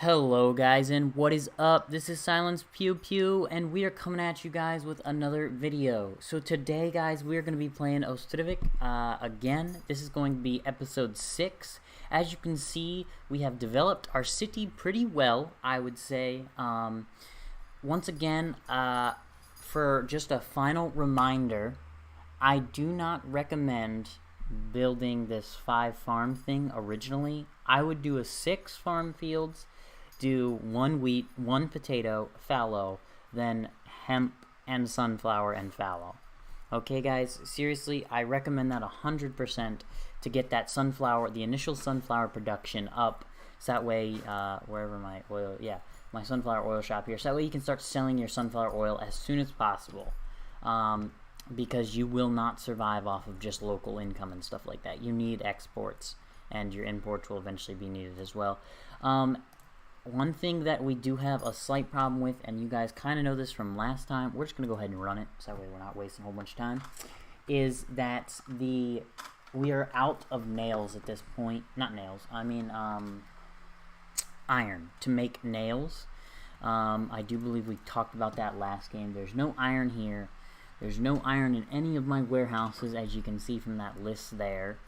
Hello guys, and what is up? This is Silence Pew Pew, and we are coming at you guys with another video. So today guys, we are going to be playing Ostriv again. This is going to be episode 6. As you can see, we have developed our city pretty well, I would say. Once again, for just a final reminder, I do not recommend building this 5 farm thing originally. I would do a 6 farm fields, do 1 wheat, 1 potato, fallow, then hemp and sunflower and fallow. Okay guys, seriously, I recommend that 100% to get that sunflower, the initial sunflower production up, so that way, wherever my oil, my sunflower oil shop here, so that way you can start selling your sunflower oil as soon as possible. Because you will not survive off of just local income and stuff like that. You need exports, and your imports will eventually be needed as well. One thing that we do have a slight problem with, and you guys kind of know this from last time, we're just going to go ahead and run it, so that way we're not wasting a whole bunch of time, is that we are out of nails at this point. Not nails, I mean iron to make nails. I do believe we talked about that last game. There's no iron here. There's no iron in any of my warehouses, as you can see from that list there.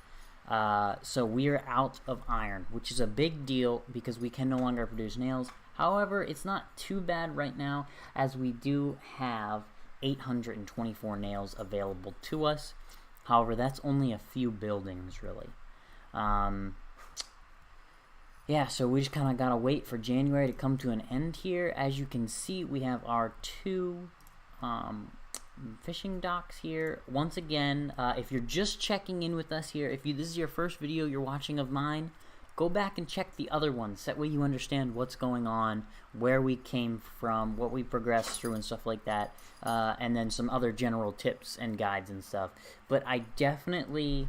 So we are out of iron, which is a big deal because we can no longer produce nails. However, it's not too bad right now, as we do have 824 nails available to us. However, that's only a few buildings, really. Yeah, so we just kind of gotta wait for January to come to an end here. As you can see, we have our 2 fishing docks here. Once again, if you're just checking in with us here, this is your first video you're watching of mine, go back and check the other ones. That way you understand what's going on, where we came from, what we progressed through and stuff like that, and then some other general tips and guides and stuff. But I definitely,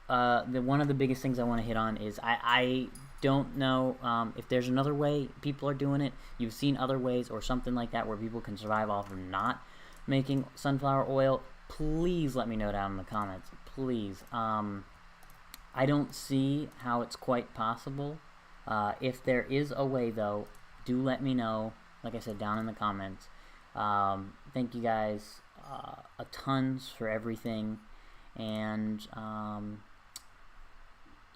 one of the biggest things I want to hit on is I don't know if there's another way people are doing it. You've seen other ways or something like that where people can survive off of not making sunflower oil. Please let me know down in the comments, please. I don't see how it's quite possible. If there is a way though, do let me know, like I said, down in the comments. Thank you guys a tons for everything, and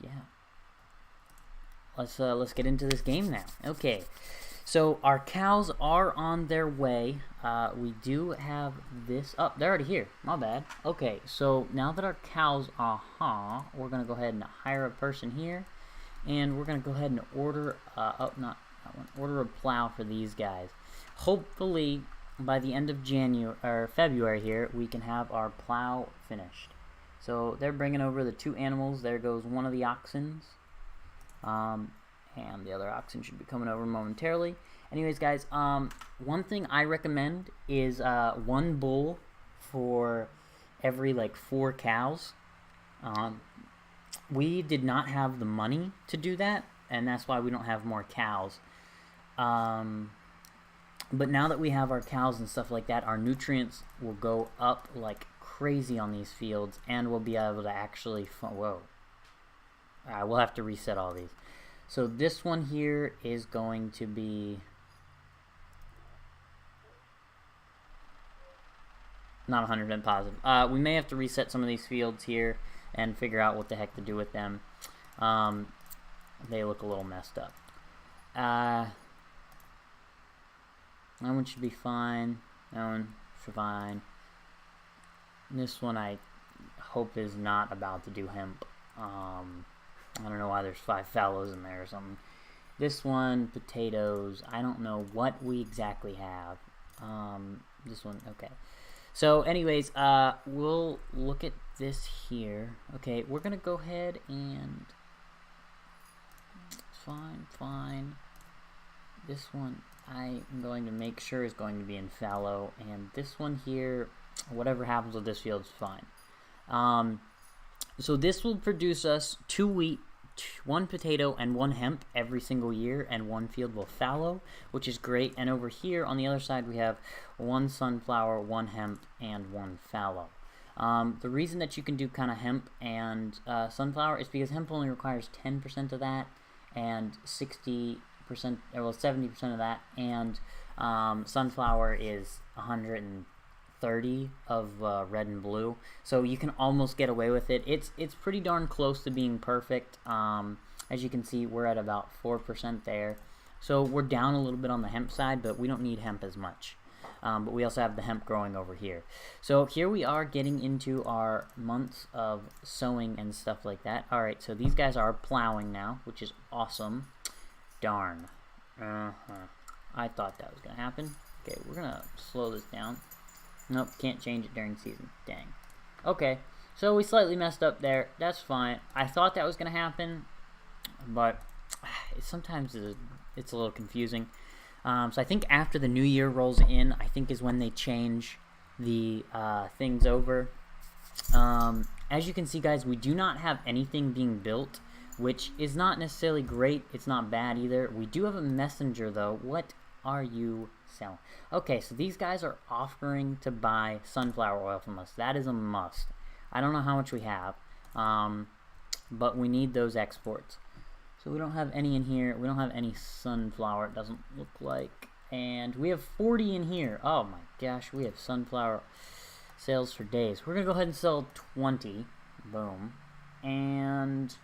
yeah, let's get into this game now. Okay, so our cows are on their way. We do have this up. They're already here. My bad. Okay, so now that our cows are, we're gonna go ahead and hire a person here, and we're gonna go ahead and order order a plow for these guys. Hopefully, by the end of January or February here, we can have our plow finished. So they're bringing over the 2 animals. There goes one of the oxens. And the other oxen should be coming over momentarily. Anyways, guys, one thing I recommend is 1 bull for every like 4 cows. We did not have the money to do that, and that's why we don't have more cows. But now that we have our cows and stuff like that, our nutrients will go up like crazy on these fields, and we'll be able to actually whoa. We'll have to reset all these. So this one here is going to be not 100% positive. We may have to reset some of these fields here and figure out what the heck to do with them. They look a little messed up. That one should be fine. That one should be fine. This one I hope is not about to do hemp. I don't know why there's 5 fallows in there or something. This one, potatoes. I don't know what we exactly have. This one, okay. So anyways, we'll look at this here. Okay, we're going to go ahead and... Fine. This one I'm going to make sure is going to be in fallow. And this one here, whatever happens with this field is fine. So this will produce us 2 wheat, 1 potato, and 1 hemp every single year, and 1 field will fallow, which is great. And over here on the other side we have 1 sunflower, 1 hemp, and 1 fallow. The reason that you can do kind of hemp and sunflower is because hemp only requires 10% of that, and 60 well, 70% of that, and sunflower is 130 of red and blue, so you can almost get away with it. It's pretty darn close to being perfect. As you can see, we're at about 4% there, so we're down a little bit on the hemp side, but we don't need hemp as much. But we also have the hemp growing over here. So here we are getting into our months of sowing and stuff like that. Alright, so these guys are plowing now, which is awesome. Darn. I thought that was going to happen. Okay, we're going to slow this down. Nope, can't change it during season. Dang. Okay, so we slightly messed up there. That's fine. I thought that was going to happen, but sometimes it's a little confusing. So I think after the new year rolls in, I think is when they change the things over. As you can see, guys, we do not have anything being built, which is not necessarily great. It's not bad either. We do have a messenger, though. What are you selling? Okay, so these guys are offering to buy sunflower oil from us. That is a must. I don't know how much we have, but we need those exports. So we don't have any in here. We don't have any sunflower, it doesn't look like. And we have 40 in here. Oh my gosh, we have sunflower sales for days. We're going to go ahead and sell 20. Boom. And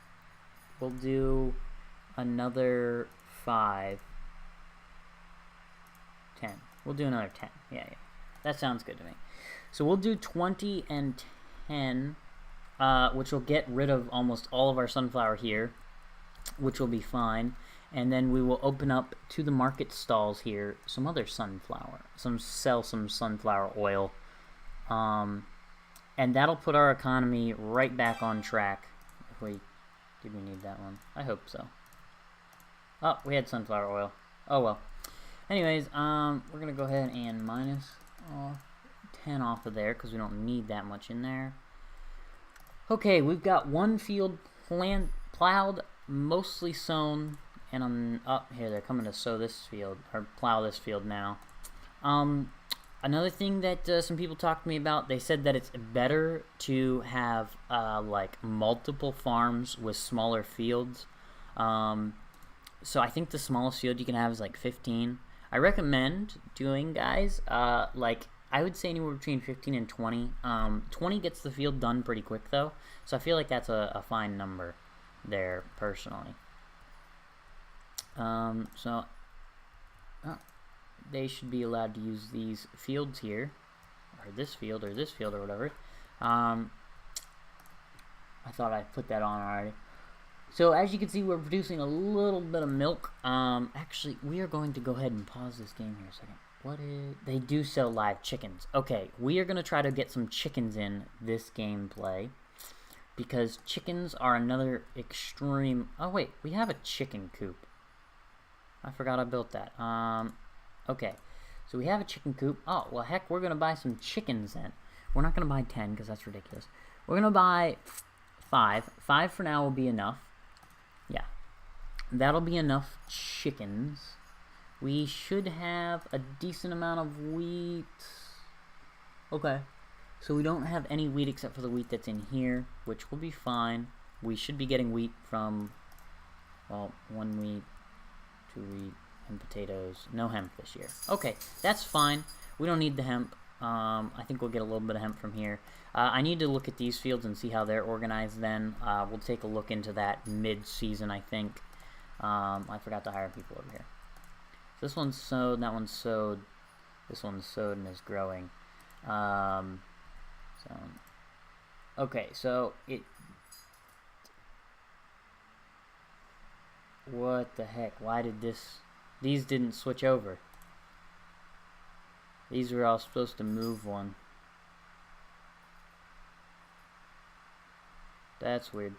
we'll do another 5. 10. We'll do another 10. Yeah. That sounds good to me. So we'll do 20 and 10, which will get rid of almost all of our sunflower here, which will be fine. And then we will open up to the market stalls here some other sunflower, sell some sunflower oil, and that'll put our economy right back on track. Did we need that one? I hope so. Oh, we had sunflower oil. Oh well. Anyways, we're gonna go ahead and minus 10 off of there because we don't need that much in there. Okay, we've got one field plowed, mostly sown, and on up here they're coming to sow this field or plow this field now. Another thing that some people talked to me about, they said that it's better to have like multiple farms with smaller fields. So I think the smallest field you can have is like 15. I recommend doing, guys, like I would say anywhere between 15 and 20. 20 gets the field done pretty quick though, so I feel like that's a fine number there personally. They should be allowed to use these fields here, or this field or whatever. I thought I put that on already. So as you can see, we're producing a little bit of milk. Actually, we are going to go ahead and pause this game here a second. What is... They do sell live chickens. Okay, we are going to try to get some chickens in this gameplay, because chickens are another extreme... Oh wait, we have a chicken coop. I forgot I built that. Okay, so we have a chicken coop. Oh, well heck, we're going to buy some chickens then. We're not going to buy 10 because that's ridiculous. We're going to buy 5. 5 for now will be enough. Yeah, that'll be enough chickens. We should have a decent amount of wheat. Okay, so we don't have any wheat except for the wheat that's in here, which will be fine. We should be getting wheat from, well, 1 wheat, 2 wheat, and potatoes. No hemp this year. Okay, that's fine. We don't need the hemp. I think we'll get a little bit of hemp from here. I need to look at these fields and see how they're organized then. We'll take a look into that mid-season, I think. I forgot to hire people over here. So this one's sowed, that one's sowed, this one's sowed and is growing. Okay, so it... What the heck? Why did this... These didn't switch over. These were all supposed to move one. That's weird.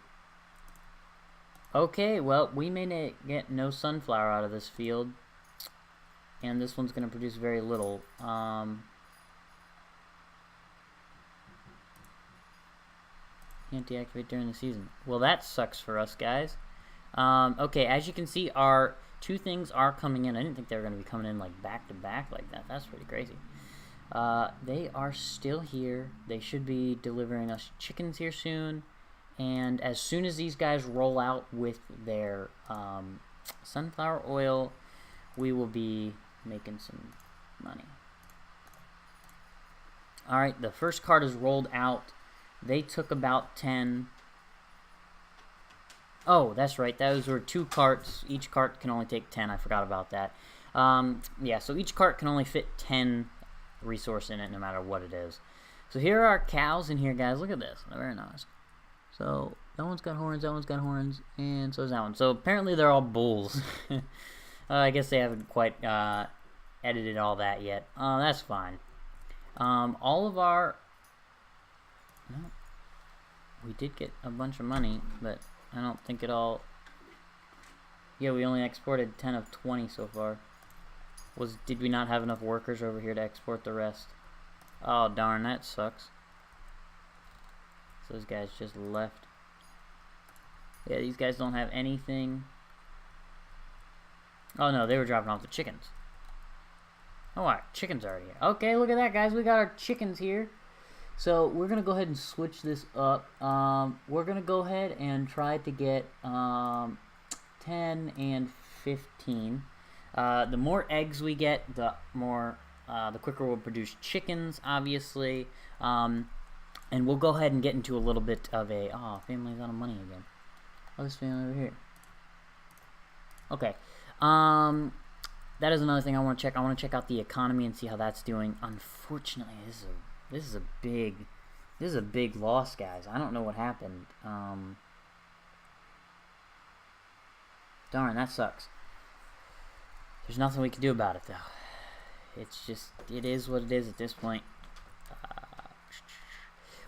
Okay, well, we may get no sunflower out of this field. And this one's going to produce very little. Can't deactivate during the season. Well, that sucks for us, guys. Okay, as you can see, our 2 things are coming in. I didn't think they were going to be coming in like back to back like that. That's pretty crazy. They are still here. They should be delivering us chickens here soon. And as soon as these guys roll out with their sunflower oil, we will be making some money. Alright, the first cart is rolled out. They took about 10. Oh, that's right. Those were 2 carts. Each cart can only take 10. I forgot about that. Yeah, so each cart can only fit 10 resource in it, no matter what it is. So here are our cows in here, guys. Look at this. They're very nice. So that one's got horns, that one's got horns, and so is that one. So apparently they're all bulls. I guess they haven't quite edited all that yet. That's fine. All of our... Well, we did get a bunch of money, but I don't think it all... Yeah, we only exported 10 of 20 so far. Did we not have enough workers over here to export the rest? Oh, darn, that sucks. So those guys just left. Yeah, these guys don't have anything. Oh, no, they were dropping off the chickens. Oh, our chickens are here. Okay, look at that, guys. We got our chickens here. So we're going to go ahead and switch this up. We're going to go ahead and try to get 10 and 15. The more eggs we get, the quicker we'll produce chickens, obviously. And we'll go ahead and get into a little bit of a... Oh, family's out of money again. Oh, this family over here. Okay. That is another thing I want to check. I want to check out the economy and see how that's doing. Unfortunately, this is a big loss, guys. I don't know what happened. Darn, that sucks. There's nothing we can do about it, though. It's just, it is what it is at this point.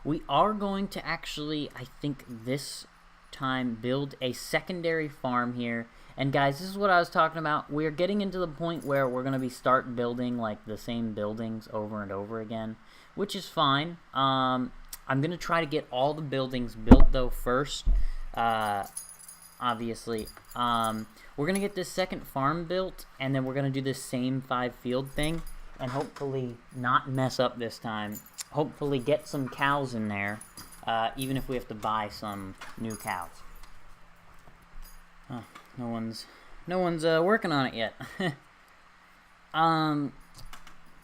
We are going to actually, I think this time, build a secondary farm here. And guys, this is what I was talking about. We're getting into the point where we're going to start building like the same buildings over and over again, which is fine. I'm going to try to get all the buildings built though first. Obviously, we're going to get this second farm built, and then we're going to do this same 5-field thing, and hopefully not mess up this time. Hopefully get some cows in there, even if we have to buy some new cows. Oh, no one's working on it yet.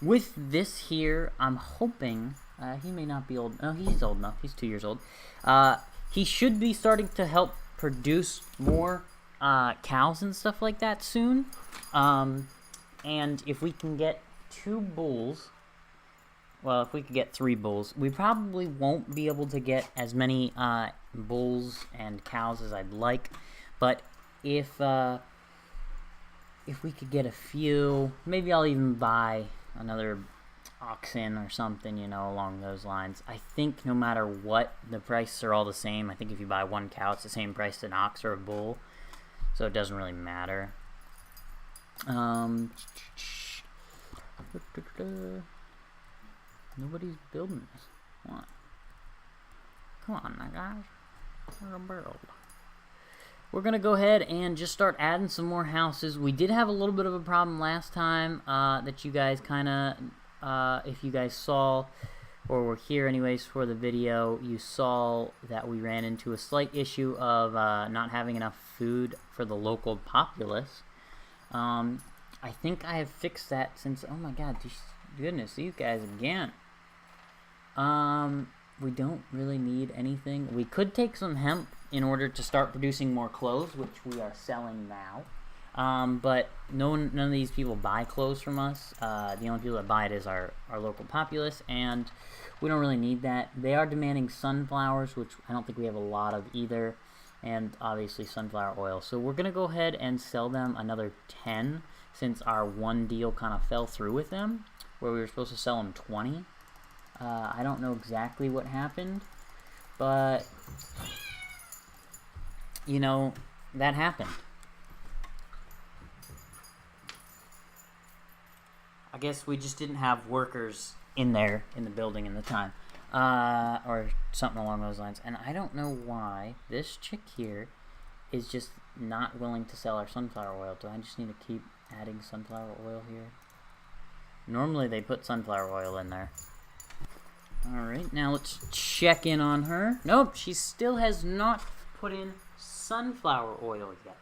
With this here, I'm hoping he may not be old. Oh, he's old enough. He's 2 years old. He should be starting to help produce more cows and stuff like that soon. And if we can get 2 bulls, well, if we could get 3 bulls, we probably won't be able to get as many bulls and cows as I'd like. But if we could get a few, maybe I'll even buy another oxen or something, you know, along those lines. I think no matter what, the prices are all the same. I think if you buy 1 cow, it's the same price as an ox or a bull, so it doesn't really matter. Nobody's building this. What? Come on now, guys. We're gonna build. We're gonna go ahead and just start adding some more houses. We did have a little bit of a problem last time that you guys if you guys saw or were here anyways for the video, you saw that we ran into a slight issue of not having enough food for the local populace. I think I have fixed that since, oh my god, goodness, these guys again. We don't really need anything. We could take some hemp in order to start producing more clothes, which we are selling now. But none of these people buy clothes from us. The only people that buy it is our local populace, and we don't really need that. They are demanding sunflowers, which I don't think we have a lot of either, and obviously sunflower oil. So we're going to go ahead and sell them another 10, since our one deal kind of fell through with them, where we were supposed to sell them 20. I don't know exactly what happened, but, you know, that happened. I guess we just didn't have workers in there, in the building in the time, or something along those lines. And I don't know why this chick here is just not willing to sell our sunflower oil. Do I just need to keep adding sunflower oil here? Normally they put sunflower oil in there. Alright, now let's check in on her. Nope, she still has not put in sunflower oil yet.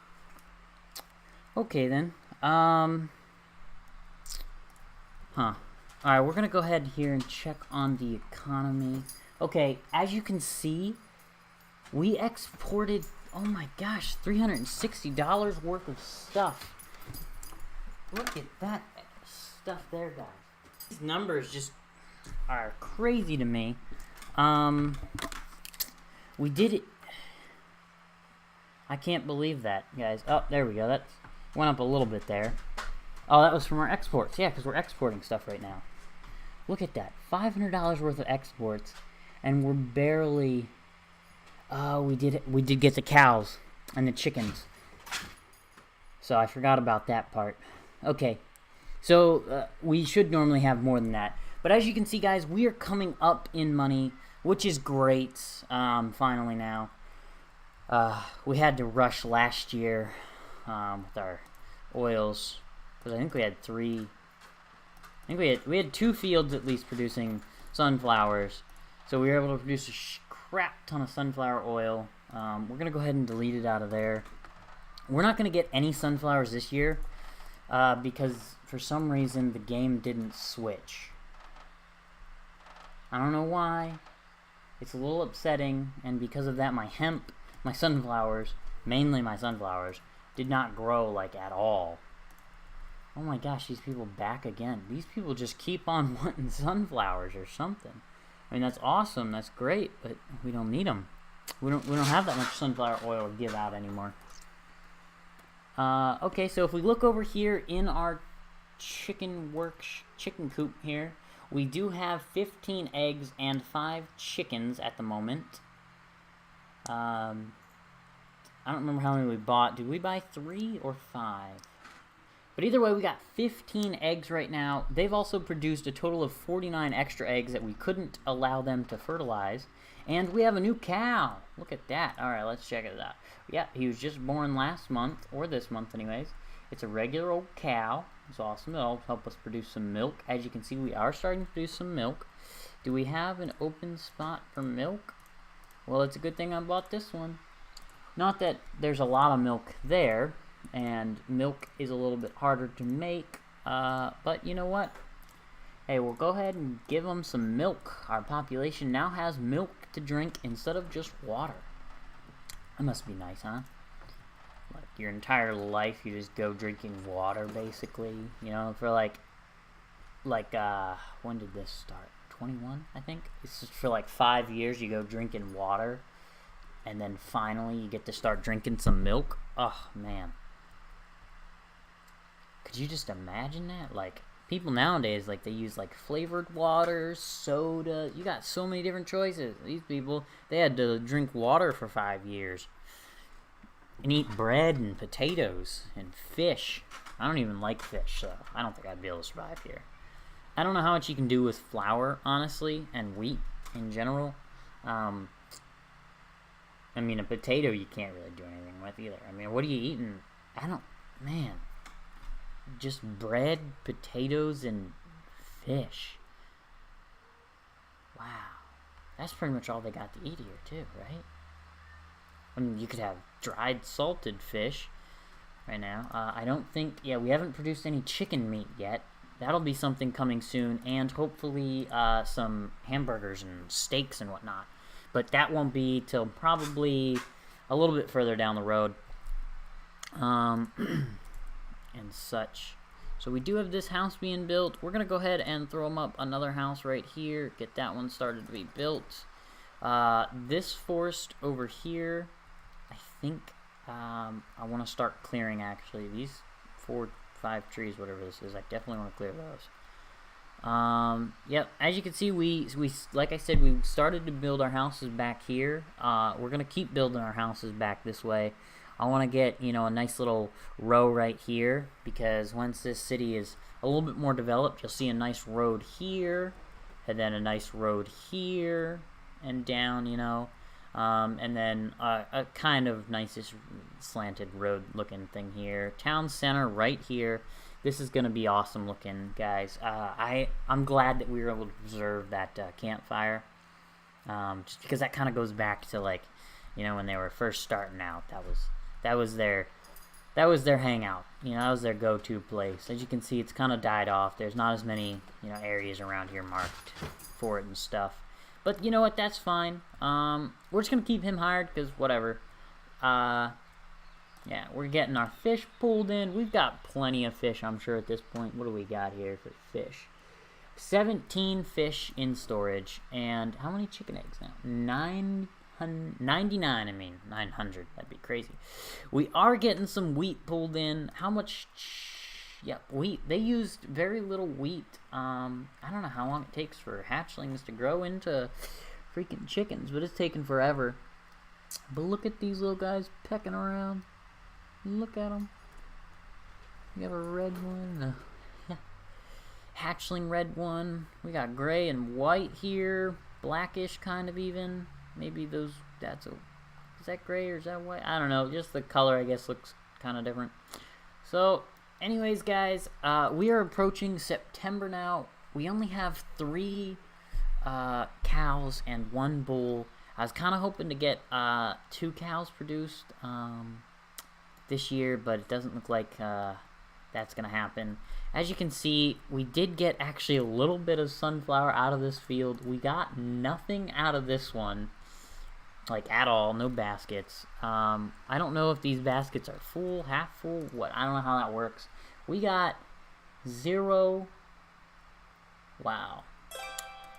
Okay then. Alright, we're gonna go ahead here and check on the economy. Okay, as you can see, we exported, oh my gosh, $360 worth of stuff. Look at that stuff there, guys. These numbers just are crazy to me. We did it. I can't believe that, guys. Oh, there we go. That went up a little bit there. Oh, that was from our exports. Yeah, because we're exporting stuff right now. Look at that. $500 worth of exports, and we're barely... Oh, we did get the cows and the chickens. So I forgot about that part. Okay. So we should normally have more than that. But as you can see, guys, we are coming up in money, which is great, finally now. We had to rush last year with our oils, because I think we had three. I think we had 2 fields at least producing sunflowers, so we were able to produce a crap ton of sunflower oil. We're gonna go ahead and delete it out of there. We're not gonna get any sunflowers this year because for some reason the game didn't switch. I don't know why. It's a little upsetting, and because of that, my sunflowers, mainly my sunflowers, did not grow like at all. Oh my gosh, these people back again. These people just keep on wanting sunflowers or something. I mean, that's awesome, that's great, but we don't need them. We don't have that much sunflower oil to give out anymore. Okay, so if we look over here in our chicken coop here, we do have 15 eggs and 5 chickens at the moment. I don't remember how many we bought. Did we buy 3 or 5? But either way, we got 15 eggs right now. They've also produced a total of 49 extra eggs that we couldn't allow them to fertilize. And we have a new cow. Look at that. Alright, let's check it out. Yeah, he was just born last month, or this month anyways. It's a regular old cow. It's awesome. It'll help us produce some milk. As you can see, we are starting to produce some milk. Do we have an open spot for milk? Well, it's a good thing I bought this one. Not that there's a lot of milk there, and milk is a little bit harder to make, but you know what? Hey, we'll go ahead and give them some milk. Our population now has milk to drink instead of just water. That must be nice, huh? Like, your entire life you just go drinking water, basically. You know, for when did this start? 21, I think? It's just for like 5 years you go drinking water, and then finally you get to start drinking some milk. Oh, man. Could you just imagine that? Like, people nowadays, like, they use, like, flavored water, soda. You got so many different choices. These people, they had to drink water for 5 years. And eat bread and potatoes and fish. I don't even like fish, so I don't think I'd be able to survive here. I don't know how much you can do with flour, honestly, and wheat in general. I mean, a potato you can't really do anything with either. I mean, what are you eating? Man. Just bread, potatoes, and fish. Wow. That's pretty much all they got to eat here, too, right? I mean, you could have dried salted fish right now. I don't think... Yeah, we haven't produced any chicken meat yet. That'll be something coming soon. And hopefully some hamburgers and steaks and whatnot. But that won't be till probably a little bit further down the road. And such. So we do have this house being built. We're going to go ahead and throw them up another house right here. Get that one started to be built. This forest over here, I think I want to start clearing, actually. These 4, 5 trees, whatever this is, I definitely want to clear those. Yep, as you can see, we like I said, we started to build our houses back here. We're going to keep building our houses back this way. I want to get, you know, a nice little row right here, because once this city is a little bit more developed, you'll see a nice road here, and then a nice road here, and down, you know, and then a kind of nicest slanted road looking thing here. Town center right here. This is going to be awesome looking, guys. I'm glad that we were able to preserve that campfire, just because that kind of goes back to, like, you know, when they were first starting out. That was their hangout. you know, that was their go-to place. As you can see, it's kind of died off. There's not as many, you know, areas around here marked for it and stuff. But you know what? That's fine. We're just gonna keep him hired because whatever. Yeah, we're getting our fish pulled in. We've got plenty of fish, I'm sure, at this point. What do we got here for fish? 17 fish in storage. And how many chicken eggs now? 99, I mean. 900. That'd be crazy. We are getting some wheat pulled in. How much? Yep, wheat. They used very little wheat. I don't know how long it takes for hatchlings to grow into freaking chickens, but it's taking forever. But look at these little guys pecking around. Look at them. We have a red one, a hatchling red one. We got gray and white here, blackish kind of even. Maybe those. Is that gray or is that white? I don't know. Just the color, I guess, looks kind of different. So, anyways, guys, we are approaching September now. We only have 3 cows and 1 bull. I was kind of hoping to get 2 cows produced this year, but it doesn't look like that's gonna happen. As you can see, we did get actually a little bit of sunflower out of this field. We got nothing out of this one, like at all. No baskets. I don't know if these baskets are full, half full, what, I don't know how that works. We got 0. Wow.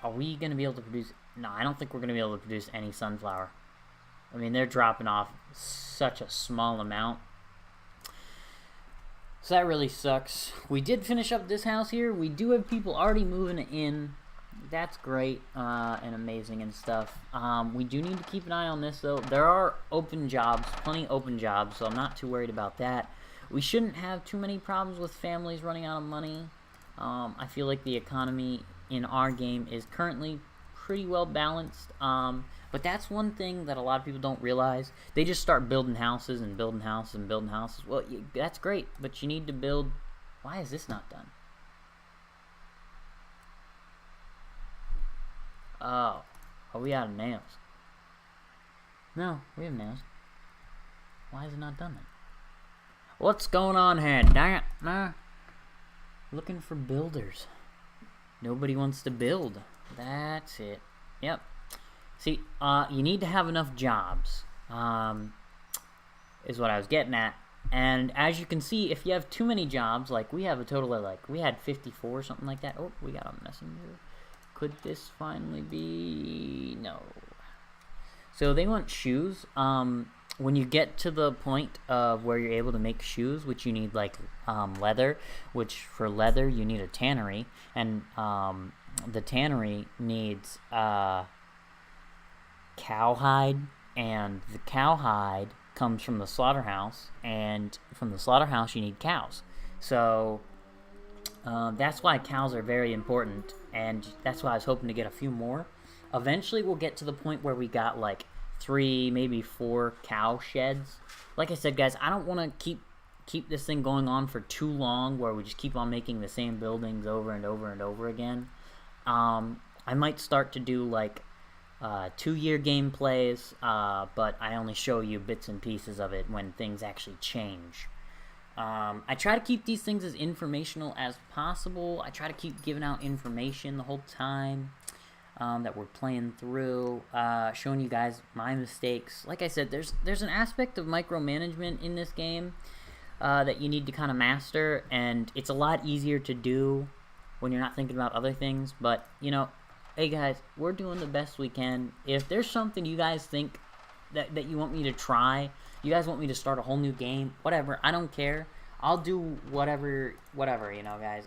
Are we gonna be able to produce? No, I don't think we're gonna be able to produce any sunflower. I mean, they're dropping off such a small amount. So that really sucks. We did finish up this house here. We do have people already moving in. That's great and amazing and stuff. We do need to keep an eye on this, though. There are open jobs, plenty of open jobs, so I'm not too worried about that. We shouldn't have too many problems with families running out of money. I feel like the economy in our game is currently pretty well balanced. But that's one thing that a lot of people don't realize. They just start building houses and building houses and building houses. Well, that's great, but you need to build. Why is this not done? Oh, are we out of nails? No, we have nails. Why is it not done then? What's going on here? Dang it. Nah. Looking for builders. Nobody wants to build. That's it. Yep. See, you need to have enough jobs, is what I was getting at. And as you can see, if you have too many jobs, like we have a total of, like, we had 54 or something like that. Oh, we got a messenger. Could this finally be? No. So they want shoes. When you get to the point of where you're able to make shoes, which you need, like, leather, which for leather you need a tannery, and the tannery needs cowhide, and the cowhide comes from the slaughterhouse, and from the slaughterhouse you need cows. So that's why cows are very important, and that's why I was hoping to get a few more. Eventually we'll get to the point where we got like 3, maybe 4 cow sheds. Like I said, guys, I don't want to keep this thing going on for too long where we just keep on making the same buildings over and over and over again. I might start to do like 2-year gameplays, but I only show you bits and pieces of it when things actually change. I try to keep these things as informational as possible. I try to keep giving out information the whole time that we're playing through, showing you guys my mistakes. Like I said, there's an aspect of micromanagement in this game that you need to kind of master, and it's a lot easier to do when you're not thinking about other things. But, you know, hey guys, we're doing the best we can. If there's something you guys think that you want me to try, you guys want me to start a whole new game, whatever, I don't care. I'll do whatever, you know, guys.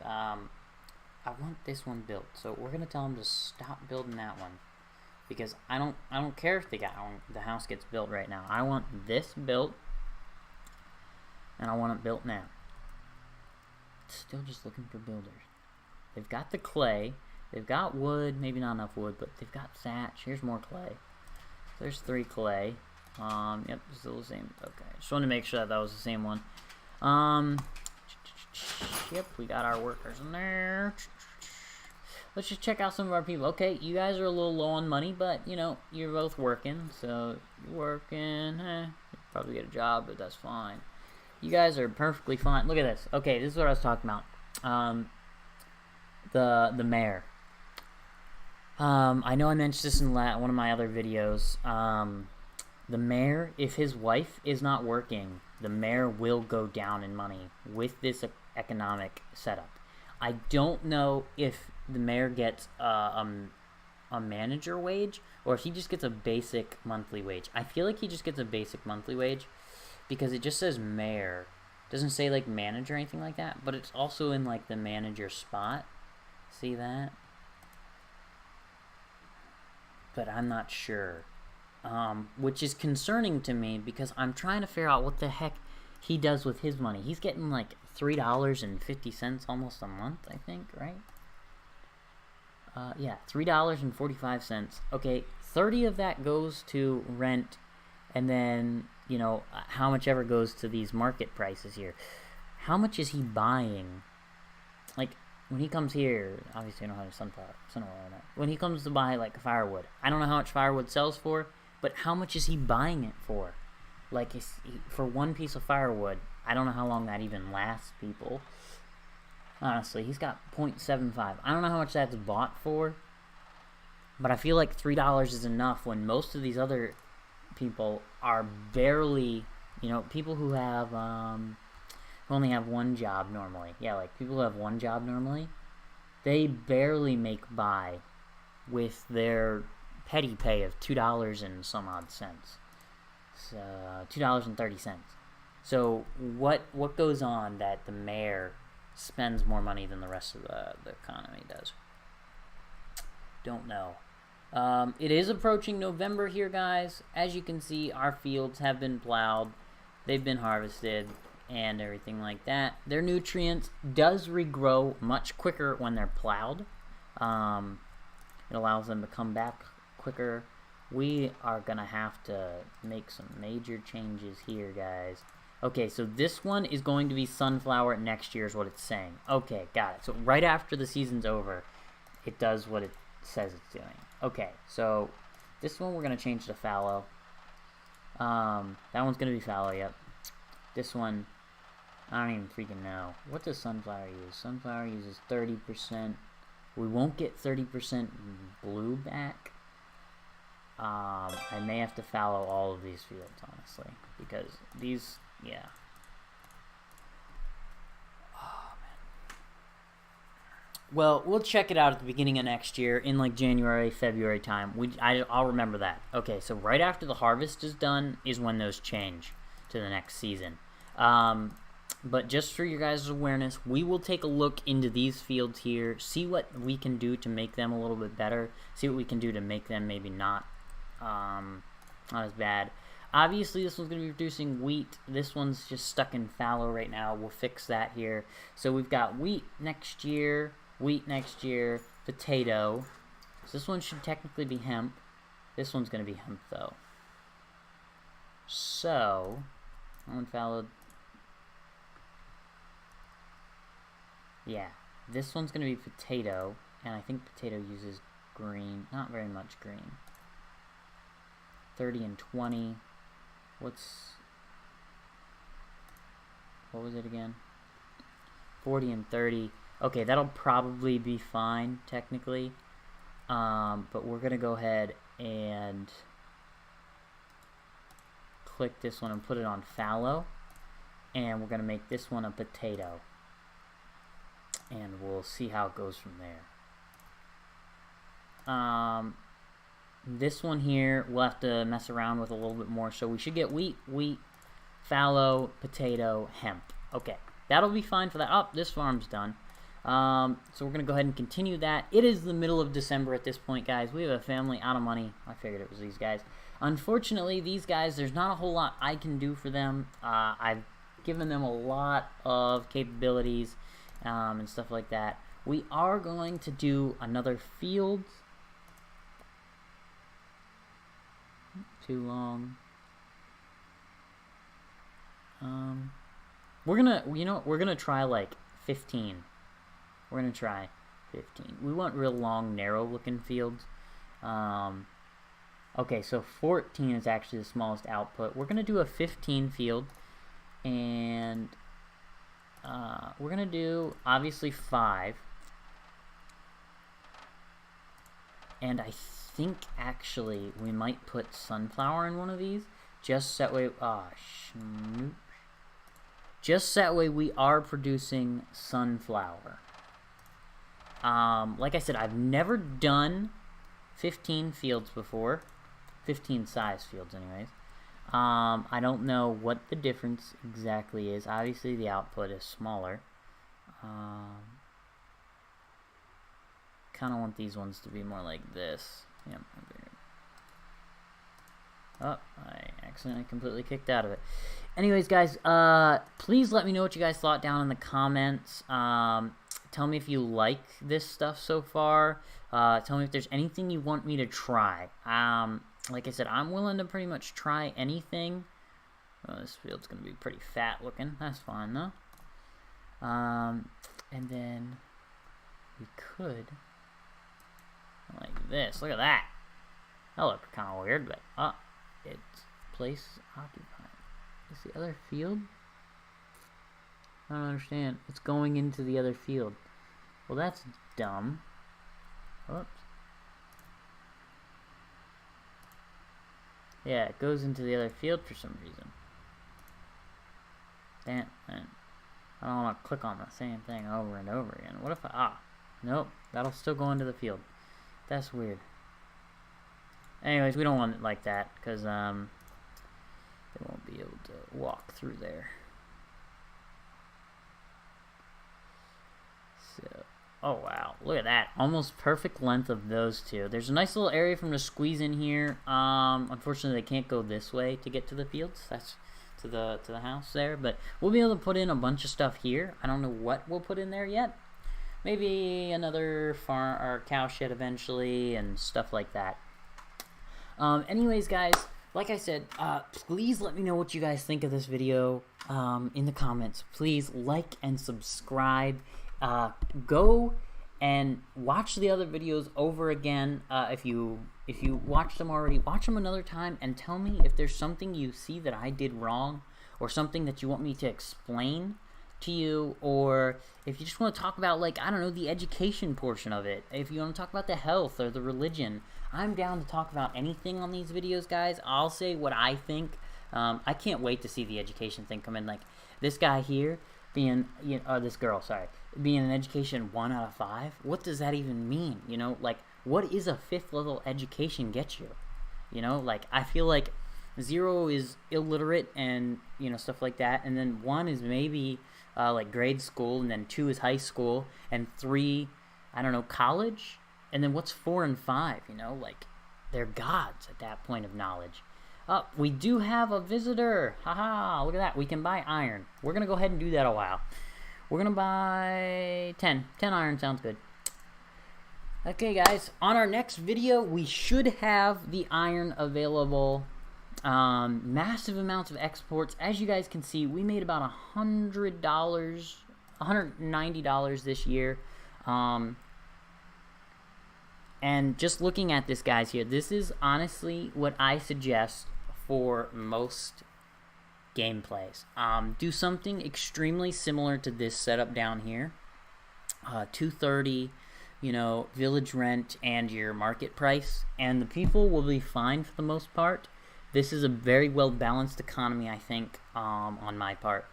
I want this one built, so we're gonna tell them to stop building that one, because I don't care if the house gets built right now. I want this built, and I want it built now. Still just looking for builders. They've got the clay. They've got wood, maybe not enough wood, but they've got thatch. Here's more clay. There's 3 clay. Yep, still the same. Okay, just wanted to make sure that was the same one. Yep, we got our workers in there. Let's just check out some of our people. Okay, you guys are a little low on money, but, you know, you're both working, so you're working. You'll probably get a job, but that's fine. You guys are perfectly fine. Look at this. Okay, this is what I was talking about. The mayor. I know I mentioned this in one of my other videos. The mayor, if his wife is not working, the mayor will go down in money with this economic setup. I don't know if the mayor gets a manager wage or if he just gets a basic monthly wage. I feel like he just gets a basic monthly wage because it just says mayor. It doesn't say like manager or anything like that, but it's also in like the manager spot. See that? But I'm not sure. Which is concerning to me because I'm trying to figure out what the heck he does with his money. He's getting like $3.50 almost a month, I think, right? Yeah, $3.45. Okay, 30 of that goes to rent, and then, you know, how much ever goes to these market prices here. How much is he buying? Like, when he comes here, obviously I don't have sunflower on that. When he comes to buy, like, firewood, I don't know how much firewood sells for, but how much is he buying it for? Like, for one piece of firewood, I don't know how long that even lasts people. Honestly, he's got 0.75. I don't know how much that's bought for, but I feel like $3 is enough when most of these other people are barely, you know, people who have, who only have one job normally. Yeah, like, people who have one job normally, they barely make by with their petty pay of $2 and some odd cents. So, $2.30. So, what goes on that the mayor spends more money than the rest of the economy does? Don't know. It is approaching November here, guys. As you can see, our fields have been plowed. They've been harvested and everything like that. Their nutrients does regrow much quicker when they're plowed. It allows them to come back quicker. We are gonna have to make some major changes here, guys. Okay, so this one is going to be sunflower next year is what it's saying. Okay, got it. So right after the season's over, it does what it says it's doing. Okay, so this one we're going to change to fallow. That one's going to be fallow, yep. This one, I don't even freaking know. What does sunflower use? Sunflower uses 30%. We won't get 30% blue back. I may have to fallow all of these fields, honestly, because these, yeah. Oh, man. Well, we'll check it out at the beginning of next year, in like January, February time. I'll remember that. Okay, so right after the harvest is done is when those change to the next season. But just for your guys' awareness, we will take a look into these fields here, see what we can do to make them a little bit better, see what we can do to make them maybe not as bad. Obviously, this one's going to be producing wheat. This one's just stuck in fallow right now. We'll fix that here. So we've got wheat next year, potato. So this one should technically be hemp. This one's going to be hemp, though. So, unfallowed. Yeah, this one's going to be potato, and I think potato uses green. Not very much green. 30 and 20. What was it again? 40 and 30. Okay, that'll probably be fine, technically. But we're going to go ahead and click this one and put it on fallow. And we're going to make this one a potato. And we'll see how it goes from there. This one here, we'll have to mess around with a little bit more. So we should get wheat, fallow, potato, hemp. Okay, that'll be fine for that. Oh, this farm's done. So we're going to go ahead and continue that. It is the middle of December at this point, guys. We have a family out of money. I figured it was these guys. Unfortunately, these guys, there's not a whole lot I can do for them. I've given them a lot of capabilities and stuff like that. We are going to do another field. Too long. We're gonna try like 15. We're gonna try 15. We want real long, narrow looking fields. Okay, so 14 is actually the smallest output. We're gonna do a 15 field. and we're gonna do obviously 5. And I think actually we might put sunflower in one of these, just that way. Just that way we are producing sunflower. Like I said, I've never done 15 fields before, 15 size fields anyways. I don't know what the difference exactly is. Obviously the output is smaller. Kind of want these ones to be more like this. Yep. Oh, I accidentally completely kicked out of it. Anyways, guys, please let me know what you guys thought down in the comments. Tell me if you like this stuff so far. Tell me if there's anything you want me to try. Like I said, I'm willing to pretty much try anything. Oh, this field's going to be pretty fat looking. That's fine, though. And then we could, like this. Look at that. That looked kind of weird, but it's place occupied. Is the other field? I don't understand. It's going into the other field. Well, that's dumb. Oops. Yeah, it goes into the other field for some reason. Damn, man. I don't want to click on the same thing over and over again. What if nope, that'll still go into the field. That's weird. Anyways, we don't want it like that, because, they won't be able to walk through there. So, oh wow, look at that. Almost perfect length of those two. There's a nice little area for them to squeeze in here. Unfortunately, they can't go this way to get to the fields. That's to the house there, but we'll be able to put in a bunch of stuff here. I don't know what we'll put in there yet. Maybe another farm or cow shed eventually and stuff like that. Anyways, guys, like I said, please let me know what you guys think of this video in the comments. Please like and subscribe. Go and watch the other videos over again. If you watched them already, watch them another time and tell me if there's something you see that I did wrong or something that you want me to explain to you, or if you just want to talk about, like, I don't know, the education portion of it. If you want to talk about the health or the religion, I'm down to talk about anything on these videos, guys. I'll say what I think. I can't wait to see the education thing come in. Like, this guy here being, this girl, sorry, being an education 1 out of 5. What does that even mean? You know, like, what is a 5th level education get you? You know, like, I feel like 0 is illiterate and, stuff like that. And then 1 is maybe, like, grade school. And then 2 is high school. And 3, I don't know, college. And then what's 4 and 5, like, they're gods at that point of knowledge. We do have a visitor. Haha, look at that. We can buy iron. We're going to go ahead and do that a while. We're going to buy 10. 10 iron sounds good. Okay, guys. On our next video, we should have the iron available. Massive amounts of exports. As you guys can see, we made about $100, $190 this year. And just looking at this, guys, here, this is honestly what I suggest for most gameplays. Do something extremely similar to this setup down here. 230, village rent and your market price, and the people will be fine for the most part. This is a very well balanced economy, I think, on my part.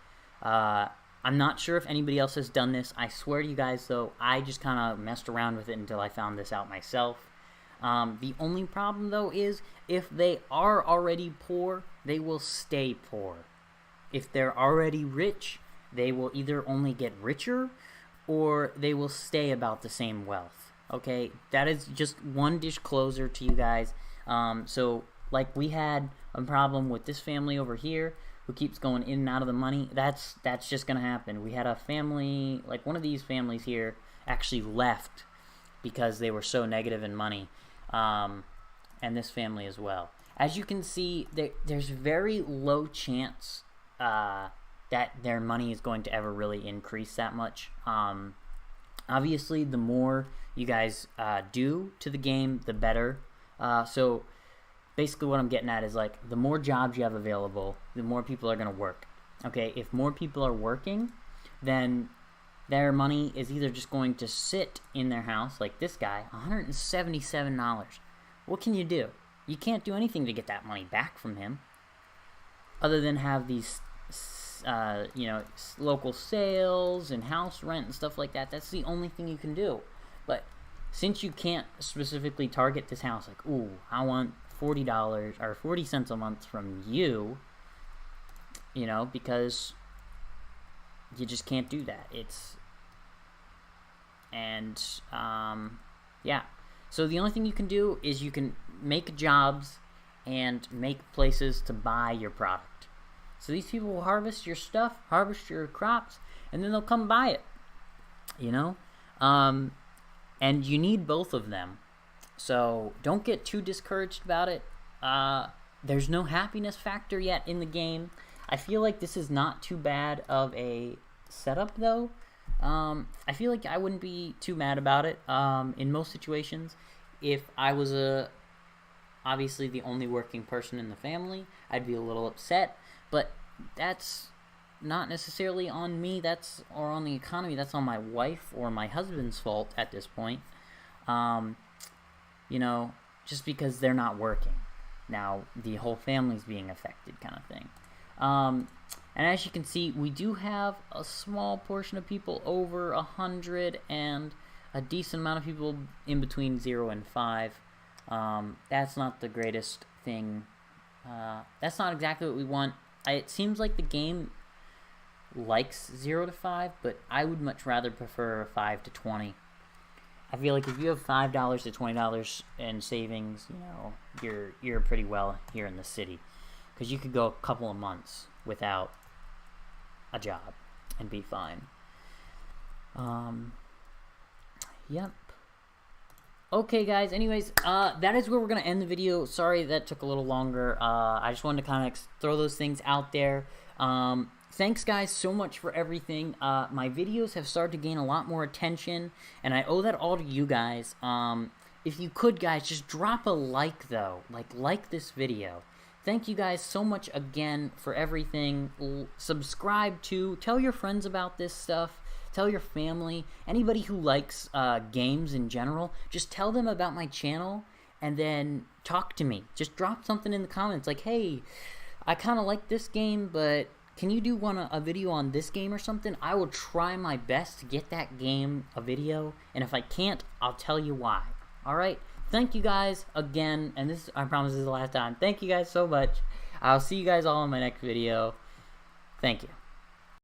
I'm not sure if anybody else has done this. I swear to you guys, though, I just kind of messed around with it until I found this out myself. The only problem, though, is if they are already poor, they will stay poor. If they're already rich, they will either only get richer or they will stay about the same wealth. Okay, that is just one disclosure to you guys. So, like, we had a problem with this family over here who keeps going in and out of the money. That's just gonna happen. We had a family, like one of these families here, actually left because they were so negative in money, and this family as well. As you can see, there's very low chance that their money is going to ever really increase that much. Obviously, the more you guys do to the game, the better. So basically what I'm getting at is, like, the more jobs you have available, the more people are going to work. Okay, if more people are working, then their money is either just going to sit in their house, like this guy, $177. What can you do? You can't do anything to get that money back from him, other than have these, you know, local sales and house rent and stuff like that. That's the only thing you can do. But since you can't specifically target this house, like, ooh, I want $40 or 40 cents a month from you, you know, because you just can't do that. Yeah. So the only thing you can do is you can make jobs and make places to buy your product. So these people will harvest your stuff, harvest your crops, and then they'll come buy it, you know? And you need both of them. So don't get too discouraged about it. There's no happiness factor yet in the game. I feel like this is not too bad of a setup, though. I feel like I wouldn't be too mad about it in most situations. If I was obviously the only working person in the family, I'd be a little upset. But that's not necessarily on me, or on the economy. That's on my wife or my husband's fault at this point. You know, just because they're not working. Now, the whole family's being affected, kind of thing. And as you can see, we do have a small portion of people over 100 and a decent amount of people in between 0 and 5. That's not the greatest thing. That's not exactly what we want. It seems like the game likes 0 to 5, but I would much rather prefer 5 to 20. I feel like if you have $5 to $20 in savings, you know, you're pretty well here in the city, because you could go a couple of months without a job and be fine. Yep. Okay, guys, anyways, that is where we're going to end the video. Sorry that took a little longer. I just wanted to kind of throw those things out there. Thanks, guys, so much for everything. My videos have started to gain a lot more attention, and I owe that all to you guys. If you could, guys, just drop a like, though. Like this video. Thank you guys so much again for everything. Subscribe to, tell your friends about this stuff. Tell your family, anybody who likes games in general, just tell them about my channel, and then talk to me. Just drop something in the comments like, hey, I kind of like this game, but can you do a video on this game or something? I will try my best to get that game a video, and if I can't, I'll tell you why. Alright? Thank you guys again, and this, I promise, is the last time. Thank you guys so much. I'll see you guys all in my next video. Thank you.